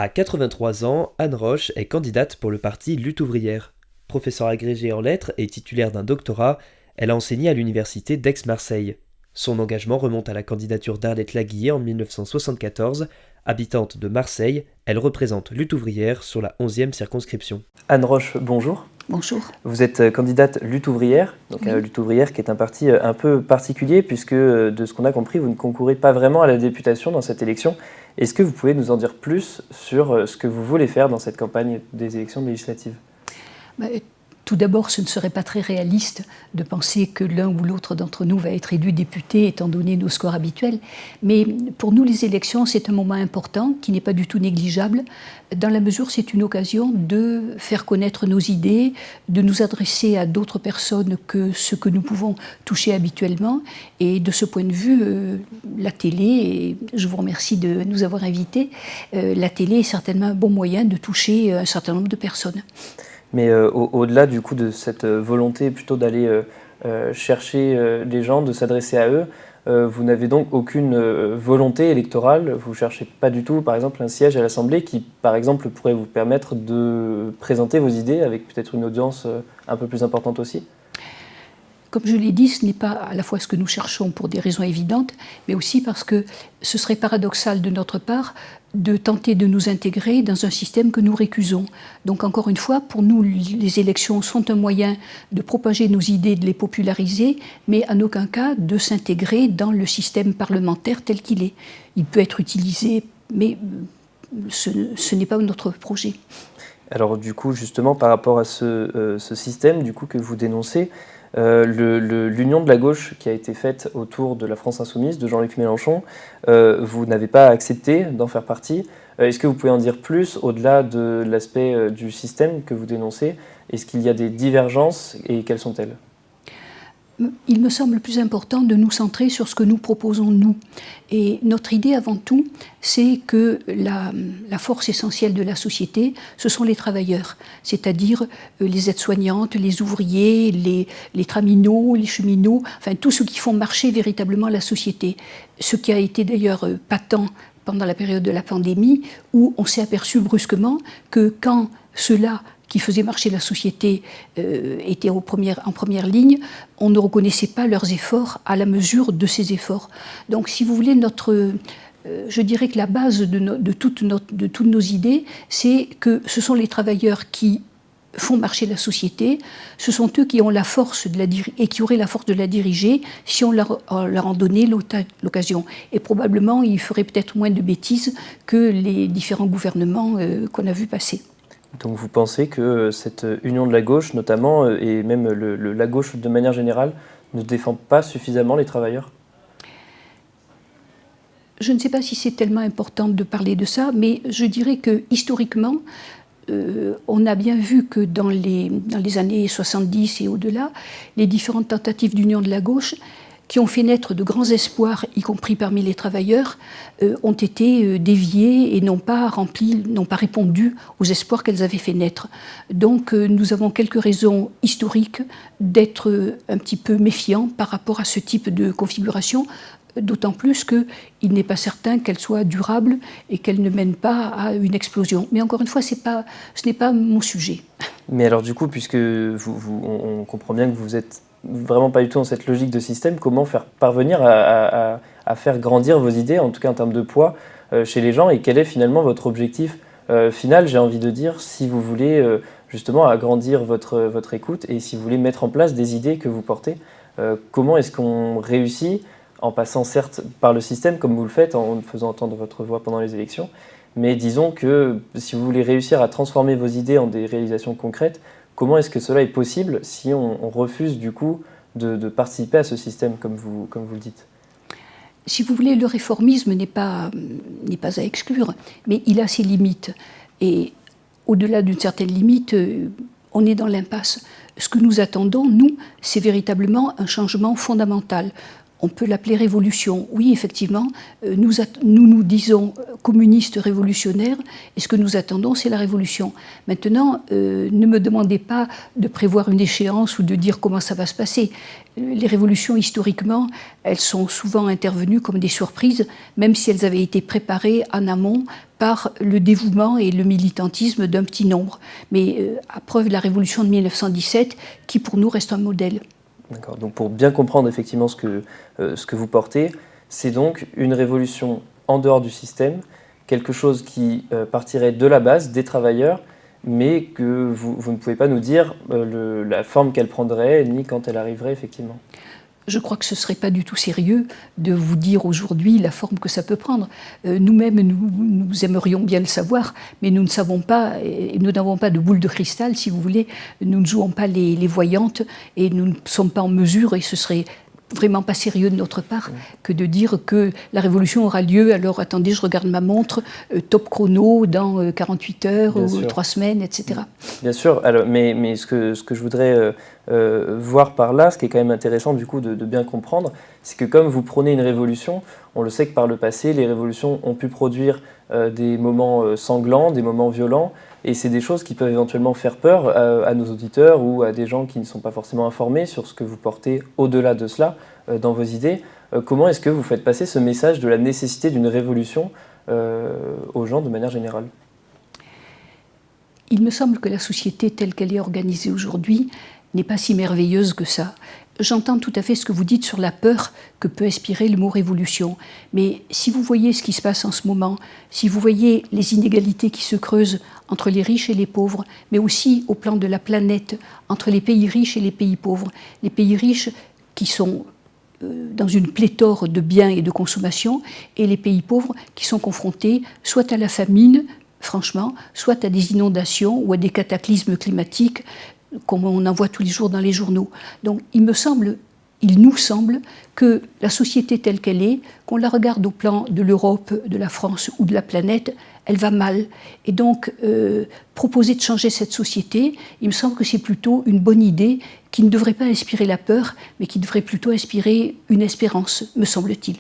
À 83 ans, Anne Roche est candidate pour le parti Lutte ouvrière. Professeure agrégée en lettres et titulaire d'un doctorat, elle a enseigné à l'université d'Aix-Marseille. Son engagement remonte à la candidature d'Arlette Laguiller en 1974. Habitante de Marseille, elle représente Lutte ouvrière sur la 11e circonscription. Anne Roche, bonjour. Bonjour. Vous êtes candidate Lutte ouvrière, Oui. Lutte ouvrière qui est un parti un peu particulier puisque de ce qu'on a compris, vous ne concourez pas vraiment à la députation dans cette élection. Est-ce que vous pouvez nous en dire plus sur ce que vous voulez faire dans cette campagne des élections législatives ? Tout d'abord, ce ne serait pas très réaliste de penser que l'un ou l'autre d'entre nous va être élu député étant donné nos scores habituels. Mais pour nous, les élections, c'est un moment important qui n'est pas du tout négligeable, dans la mesure où c'est une occasion de faire connaître nos idées, de nous adresser à d'autres personnes que ce que nous pouvons toucher habituellement. Et de ce point de vue, la télé, et je vous remercie de nous avoir invités, la télé est certainement un bon moyen de toucher un certain nombre de personnes. Mais au-delà du coup de cette volonté plutôt d'aller chercher les gens, de s'adresser à eux, vous n'avez donc aucune volonté électorale, vous ne cherchez pas du tout par exemple un siège à l'Assemblée qui par exemple pourrait vous permettre de présenter vos idées avec peut-être une audience un peu plus importante aussi ? Comme je l'ai dit, ce n'est pas à la fois ce que nous cherchons pour des raisons évidentes, mais aussi parce que ce serait paradoxal de notre part de tenter de nous intégrer dans un système que nous récusons. Donc encore une fois, pour nous, les élections sont un moyen de propager nos idées, de les populariser, mais en aucun cas de s'intégrer dans le système parlementaire tel qu'il est. Il peut être utilisé, mais ce n'est pas notre projet. Alors du coup, justement, par rapport à ce système du coup, que vous dénoncez, l'union de la gauche qui a été faite autour de la France Insoumise, de Jean-Luc Mélenchon, vous n'avez pas accepté d'en faire partie. Est-ce que vous pouvez en dire plus au-delà de l'aspect du système que vous dénoncez ? Est-ce qu'il y a des divergences et quelles sont-elles ? Il me semble plus important de nous centrer sur ce que nous proposons nous. Et notre idée avant tout, c'est que la force essentielle de la société, ce sont les travailleurs, c'est-à-dire les aides-soignantes, les ouvriers, les traminots, les cheminots, enfin tous ceux qui font marcher véritablement la société. Ce qui a été d'ailleurs patent pendant la période de la pandémie, où on s'est aperçu brusquement que quand ceux-là qui faisaient marcher la société étaient en première ligne, on ne reconnaissait pas leurs efforts à la mesure de ces efforts. Donc, si vous voulez, je dirais que la base de toutes nos idées, c'est que ce sont les travailleurs qui font marcher la société, ce sont eux qui ont la force et qui auraient la force de la diriger si on leur en donnait l'occasion. Et probablement, ils feraient peut-être moins de bêtises que les différents gouvernements qu'on a vus passer. Donc vous pensez que cette union de la gauche, notamment, et même la gauche de manière générale, ne défend pas suffisamment les travailleurs ? Je ne sais pas si c'est tellement important de parler de ça, mais je dirais que historiquement, on a bien vu que dans les années 70 et au-delà, les différentes tentatives d'union de la gauche qui ont fait naître de grands espoirs, y compris parmi les travailleurs, ont été déviés et n'ont pas répondu aux espoirs qu'elles avaient fait naître. Donc nous avons quelques raisons historiques d'être un petit peu méfiants par rapport à ce type de configuration, d'autant plus qu'il n'est pas certain qu'elle soit durable et qu'elle ne mène pas à une explosion. Mais encore une fois, ce n'est pas mon sujet. Mais alors du coup, puisque on comprend bien que vous êtes vraiment pas du tout dans cette logique de système, comment faire parvenir à faire grandir vos idées, en tout cas en termes de poids, chez les gens, et quel est finalement votre objectif final, j'ai envie de dire, si vous voulez justement agrandir votre écoute et si vous voulez mettre en place des idées que vous portez, comment est-ce qu'on réussit en passant certes par le système, comme vous le faites, en faisant entendre votre voix pendant les élections, mais disons que si vous voulez réussir à transformer vos idées en des réalisations concrètes, comment est-ce que cela est possible si on refuse du coup de participer à ce système, comme vous le dites ? Si vous voulez, le réformisme n'est pas à exclure, mais il a ses limites. Et au-delà d'une certaine limite, on est dans l'impasse. Ce que nous attendons, nous, c'est véritablement un changement fondamental. on peut l'appeler révolution. Oui, effectivement, nous disons communistes révolutionnaires, et ce que nous attendons, c'est la révolution. Maintenant, ne me demandez pas de prévoir une échéance ou de dire comment ça va se passer. Les révolutions, historiquement, elles sont souvent intervenues comme des surprises, même si elles avaient été préparées en amont par le dévouement et le militantisme d'un petit nombre. Mais à preuve de la révolution de 1917, qui pour nous reste un modèle. D'accord. Donc pour bien comprendre effectivement ce que vous portez, c'est donc une révolution en dehors du système, quelque chose qui partirait de la base, des travailleurs, mais que vous ne pouvez pas nous dire la forme qu'elle prendrait, ni quand elle arriverait effectivement. Je crois que ce ne serait pas du tout sérieux de vous dire aujourd'hui la forme que ça peut prendre. Nous-mêmes, nous aimerions bien le savoir, mais nous ne savons pas, et nous n'avons pas de boule de cristal, si vous voulez. Nous ne jouons pas les voyantes et nous ne sommes pas en mesure, et ce serait vraiment pas sérieux de notre part que de dire que la révolution aura lieu. Alors attendez, je regarde ma montre, top chrono dans 48 heures Bien ou sûr. 3 semaines, etc. Bien sûr, alors, mais ce que je voudrais voir par là, ce qui est quand même intéressant du coup de bien comprendre, c'est que comme vous prônez une révolution, on le sait que par le passé, les révolutions ont pu produire des moments sanglants, des moments violents, et c'est des choses qui peuvent éventuellement faire peur à nos auditeurs ou à des gens qui ne sont pas forcément informés sur ce que vous portez au-delà de cela dans vos idées. Comment est-ce que vous faites passer ce message de la nécessité d'une révolution aux gens de manière générale ? Il me semble que la société telle qu'elle est organisée aujourd'hui n'est pas si merveilleuse que ça. J'entends tout à fait ce que vous dites sur la peur que peut inspirer le mot révolution. Mais si vous voyez ce qui se passe en ce moment, si vous voyez les inégalités qui se creusent entre les riches et les pauvres, mais aussi au plan de la planète, entre les pays riches et les pays riches qui sont dans une pléthore de biens et de consommation, et les pays pauvres qui sont confrontés soit à la famine, franchement, soit à des inondations ou à des cataclysmes climatiques comme on en voit tous les jours dans les journaux. Donc il nous semble que la société telle qu'elle est, qu'on la regarde au plan de l'Europe, de la France ou de la planète, elle va mal. Et donc proposer de changer cette société, il me semble que c'est plutôt une bonne idée qui ne devrait pas inspirer la peur, mais qui devrait plutôt inspirer une espérance, me semble-t-il.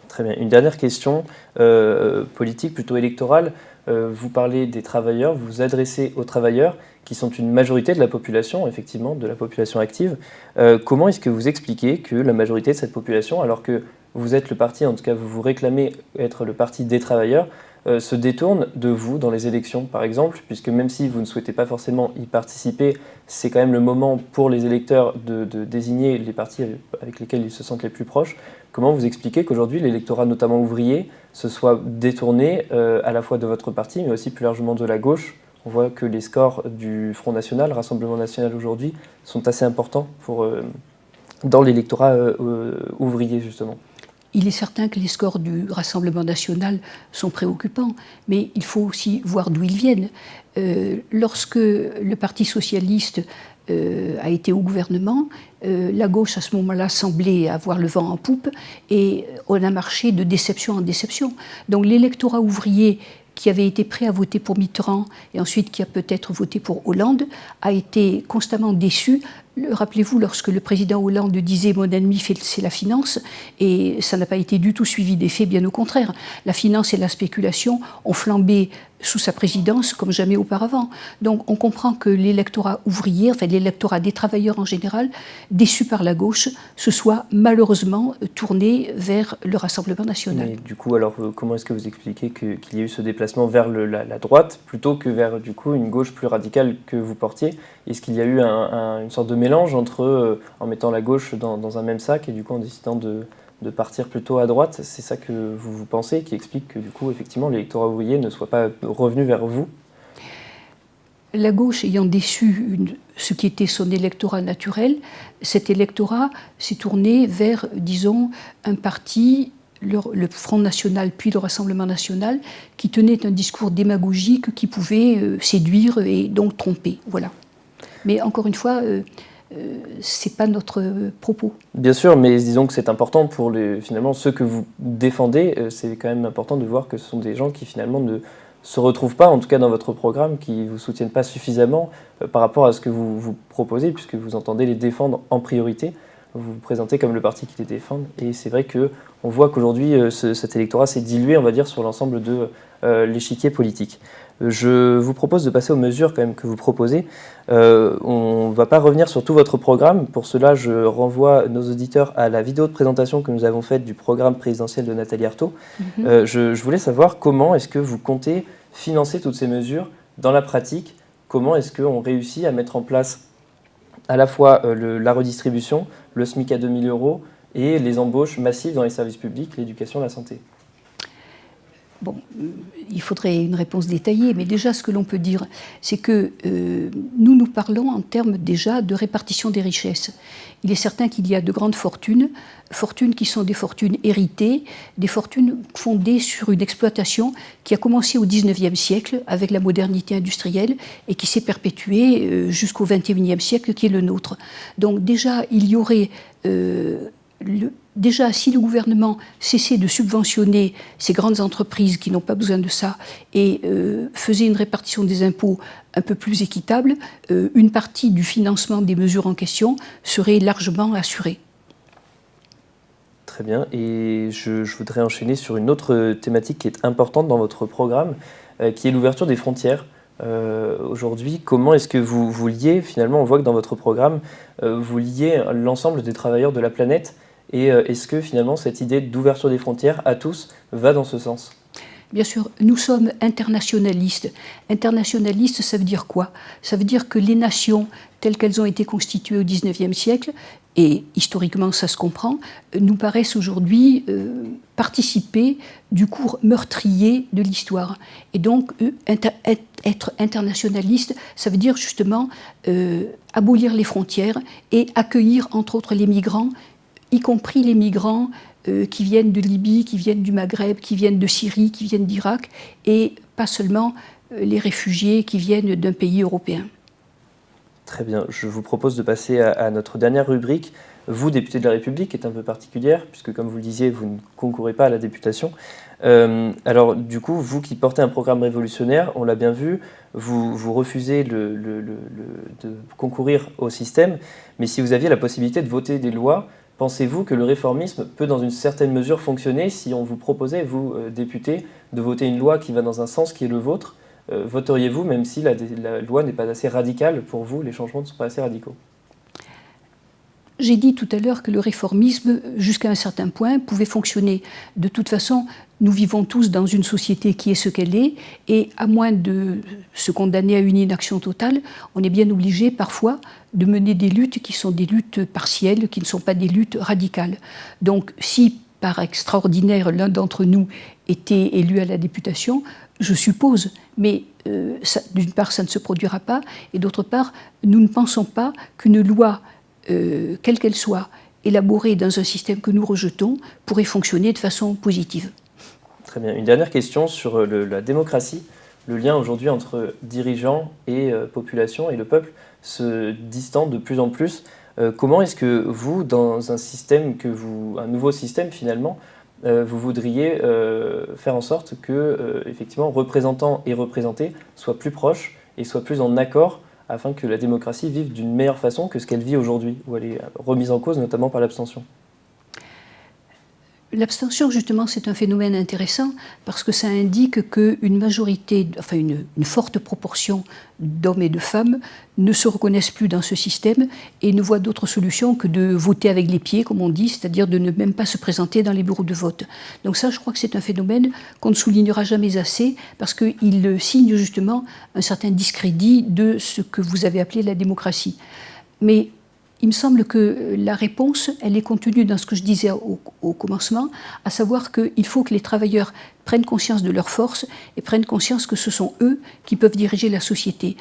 Très bien. Une dernière question politique, plutôt électorale. Vous parlez des travailleurs, vous vous adressez aux travailleurs qui sont une majorité de la population, effectivement, de la population active. Comment est-ce que vous expliquez que la majorité de cette population, alors que vous êtes le parti, en tout cas vous vous réclamez être le parti des travailleurs, se détourne de vous dans les élections, par exemple, puisque même si vous ne souhaitez pas forcément y participer, c'est quand même le moment pour les électeurs de désigner les partis avec lesquels ils se sentent les plus proches. Comment vous expliquez qu'aujourd'hui l'électorat, notamment ouvrier, se soit détourné à la fois de votre parti, mais aussi plus largement de la gauche? On voit que les scores du Front National, Rassemblement National aujourd'hui, sont assez importants dans l'électorat ouvrier, justement. Il est certain que les scores du Rassemblement national sont préoccupants, mais il faut aussi voir d'où ils viennent. Lorsque le Parti socialiste a été au gouvernement, la gauche à ce moment-là semblait avoir le vent en poupe et on a marché de déception en déception. Donc l'électorat ouvrier qui avait été prêt à voter pour Mitterrand et ensuite qui a peut-être voté pour Hollande, a été constamment déçu. Rappelez-vous, lorsque le président Hollande disait « mon ennemi, c'est la finance », et ça n'a pas été du tout suivi des faits, bien au contraire. La finance et la spéculation ont flambé sous sa présidence comme jamais auparavant. Donc on comprend que l'électorat ouvrier, enfin l'électorat des travailleurs en général, déçu par la gauche, se soit malheureusement tourné vers le Rassemblement national. Mais du coup, alors comment est-ce que vous expliquez qu'il y a eu ce déplacement vers la droite plutôt que vers du coup une gauche plus radicale que vous portiez? Est-ce qu'il y a eu une sorte de mélange entre en mettant la gauche dans un même sac et du coup en décidant de partir plutôt à droite? C'est ça que vous pensez, qui explique que du coup effectivement l'électorat ouvrier ne soit pas revenu vers vous? La gauche ayant déçu ce qui était son électorat naturel, cet électorat s'est tourné vers, disons, un parti, le Front National puis le Rassemblement National, qui tenait un discours démagogique qui pouvait séduire et donc tromper. Voilà. Mais encore une fois, c'est pas notre propos. Bien sûr, mais disons que c'est important pour finalement ceux que vous défendez. C'est quand même important de voir que ce sont des gens qui finalement ne se retrouvent pas, en tout cas dans votre programme, qui ne vous soutiennent pas suffisamment par rapport à ce que vous proposez, puisque vous entendez les défendre en priorité. vous vous présentez comme le parti qui les défend. Et c'est vrai qu'on voit qu'aujourd'hui, cet électorat s'est dilué, on va dire, sur l'ensemble de l'échiquier politique. Je vous propose de passer aux mesures quand même que vous proposez. On ne va pas revenir sur tout votre programme. Pour cela, je renvoie nos auditeurs à la vidéo de présentation que nous avons faite du programme présidentiel de Nathalie Arthaud. Je voulais savoir comment est-ce que vous comptez financer toutes ces mesures dans la pratique. Comment est-ce qu'on réussit à mettre en place à la fois la redistribution, le SMIC à 2 000 € et les embauches massives dans les services publics, l'éducation, la santé? Bon, il faudrait une réponse détaillée, mais déjà ce que l'on peut dire, c'est que nous parlons en termes déjà de répartition des richesses. Il est certain qu'il y a de grandes fortunes qui sont des fortunes héritées, des fortunes fondées sur une exploitation qui a commencé au XIXe siècle avec la modernité industrielle et qui s'est perpétuée jusqu'au XXIe siècle qui est le nôtre. Donc déjà, il y aurait... Déjà, si le gouvernement cessait de subventionner ces grandes entreprises qui n'ont pas besoin de ça et faisait une répartition des impôts un peu plus équitable, une partie du financement des mesures en question serait largement assurée. Très bien. Et je voudrais enchaîner sur une autre thématique qui est importante dans votre programme, qui est l'ouverture des frontières. Aujourd'hui, comment est-ce que vous liez, finalement, on voit que dans votre programme, vous liez l'ensemble des travailleurs de la planète. Et est-ce que finalement cette idée d'ouverture des frontières à tous va dans ce sens? Bien sûr, nous sommes internationalistes. Internationalistes, ça veut dire quoi? Ça veut dire que les nations, telles qu'elles ont été constituées au XIXe siècle, et historiquement ça se comprend, nous paraissent aujourd'hui participer du cours meurtrier de l'histoire. Et donc, être internationaliste, ça veut dire justement abolir les frontières et accueillir entre autres les migrants, y compris les migrants qui viennent de Libye, qui viennent du Maghreb, qui viennent de Syrie, qui viennent d'Irak, et pas seulement les réfugiés qui viennent d'un pays européen. Très bien. Je vous propose de passer à notre dernière rubrique. Vous, député de la République, est un peu particulière, puisque comme vous le disiez, vous ne concourez pas à la députation. Alors, du coup, vous qui portez un programme révolutionnaire, on l'a bien vu, vous refusez de concourir au système, mais si vous aviez la possibilité de voter des lois, pensez-vous que le réformisme peut dans une certaine mesure fonctionner si on vous proposait, vous, député, de voter une loi qui va dans un sens qui est le vôtre? Voteriez-vous, même si la loi n'est pas assez radicale pour vous, les changements ne sont pas assez radicaux? J'ai dit tout à l'heure que le réformisme, jusqu'à un certain point, pouvait fonctionner. De toute façon, nous vivons tous dans une société qui est ce qu'elle est, et à moins de se condamner à une inaction totale, on est bien obligé parfois de mener des luttes qui sont des luttes partielles, qui ne sont pas des luttes radicales. Donc si par extraordinaire l'un d'entre nous était élu à la députation, je suppose, mais d'une part ça ne se produira pas, et d'autre part nous ne pensons pas qu'une loi quelle qu'elle soit, élaborée dans un système que nous rejetons, pourrait fonctionner de façon positive. Très bien. Une dernière question sur la démocratie. Le lien aujourd'hui entre dirigeants et population et le peuple se distend de plus en plus. Comment est-ce que vous, dans un système un nouveau système finalement, vous voudriez faire en sorte que effectivement représentants et représentés soient plus proches et soient plus en accord, afin que la démocratie vive d'une meilleure façon que ce qu'elle vit aujourd'hui, où elle est remise en cause notamment par l'abstention? L'abstention, justement, c'est un phénomène intéressant parce que ça indique qu'une majorité, enfin une forte proportion d'hommes et de femmes ne se reconnaissent plus dans ce système et ne voient d'autre solution que de voter avec les pieds, comme on dit, c'est-à-dire de ne même pas se présenter dans les bureaux de vote. Donc ça, je crois que c'est un phénomène qu'on ne soulignera jamais assez parce qu'il signe justement un certain discrédit de ce que vous avez appelé la démocratie. Mais il me semble que la réponse, elle est contenue dans ce que je disais au commencement, à savoir qu'il faut que les travailleurs prennent conscience de leurs forces et prennent conscience que ce sont eux qui peuvent diriger la société.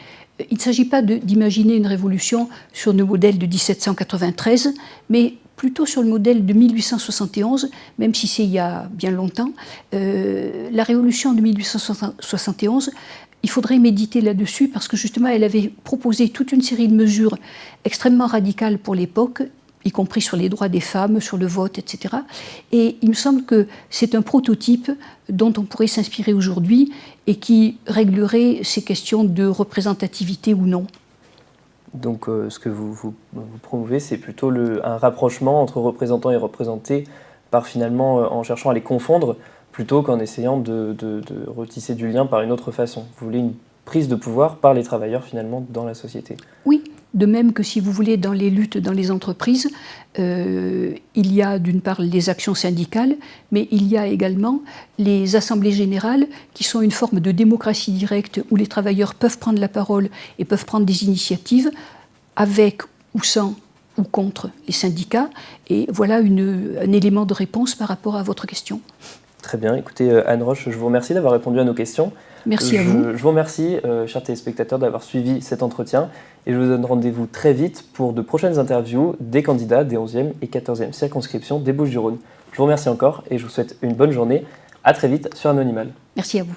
Il ne s'agit pas d'imaginer une révolution sur le modèle de 1793, mais plutôt sur le modèle de 1871, même si c'est il y a bien longtemps. La révolution de 1871, il faudrait méditer là-dessus parce que justement elle avait proposé toute une série de mesures extrêmement radicales pour l'époque, y compris sur les droits des femmes, sur le vote, etc. Et il me semble que c'est un prototype dont on pourrait s'inspirer aujourd'hui et qui réglerait ces questions de représentativité ou non. Donc ce que vous promouvez, c'est plutôt un rapprochement entre représentants et représentés, finalement en cherchant à les confondre, plutôt qu'en essayant de retisser du lien par une autre façon. Vous voulez une prise de pouvoir par les travailleurs finalement dans la société. Oui, de même que si vous voulez dans les luttes dans les entreprises, il y a d'une part les actions syndicales, mais il y a également les assemblées générales qui sont une forme de démocratie directe où les travailleurs peuvent prendre la parole et peuvent prendre des initiatives avec ou sans ou contre les syndicats. Et voilà un élément de réponse par rapport à votre question. Très bien. Écoutez, Anne Roche, je vous remercie d'avoir répondu à nos questions. Merci à vous. Je vous remercie, chers téléspectateurs, d'avoir suivi cet entretien. Et je vous donne rendez-vous très vite pour de prochaines interviews des candidats des 11e et 14e circonscriptions des Bouches-du-Rhône. Je vous remercie encore et je vous souhaite une bonne journée. À très vite sur Anonymal. Merci à vous.